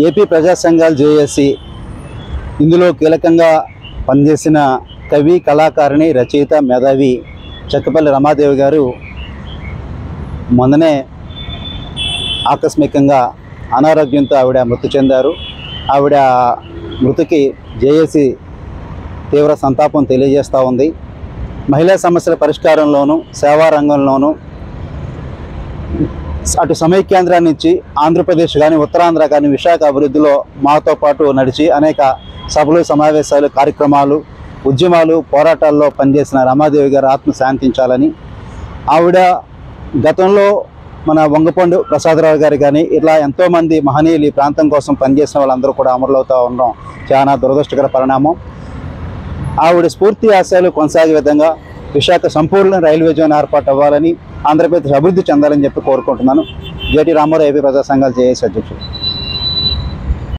AP ప్రజా సంఘాలు JAC ఇందులో కీలకంగా పనిచేసిన కవి, కళాకారిణి, రచయిత, మేధావి చక్కపల్లి రమాదేవి గారు మొన్ననే ఆకస్మికంగా అనారోగ్యంతో ఆవిడ మృతి చెందారు. ఆవిడ మృతికి జేఏసీ తీవ్ర సంతాపం తెలియజేస్తూ ఉంది. మహిళా సమస్యల పరిష్కారంలోనూ, సేవా రంగంలోనూ అటు సమైక్యాంధ్రాన్ని నుంచి ఆంధ్రప్రదేశ్ కానీ, ఉత్తరాంధ్ర కానీ, విశాఖ అభివృద్ధిలో మాతో పాటు నడిచి అనేక సభలు, సమావేశాలు, కార్యక్రమాలు, ఉద్యమాలు, పోరాటాల్లో పనిచేసిన రమాదేవి గారు ఆత్మ శాంతించాలని, ఆవిడ గతంలో మన వంగపండు ప్రసాదరావు గారు కానీ ఇట్లా ఎంతోమంది మహనీయులు ఈ ప్రాంతం కోసం పనిచేసిన వాళ్ళందరూ కూడా అమరులవుతూ ఉండడం చాలా దురదృష్టకర పరిణామం. ఆవిడ స్ఫూర్తి ఆశయాలు కొనసాగే విధంగా విశాఖ సంపూర్ణ రైల్వే జోన్ ఏర్పాటు అవ్వాలని, ఆంధ్రప్రదేశ్ అభివృద్ధి చెందాలని చెప్పి కోరుకుంటున్నాను. జేటీ రామారావు, ఏపీ ప్రజా సంఘాలు జేఏసీ అధ్యక్షుడు.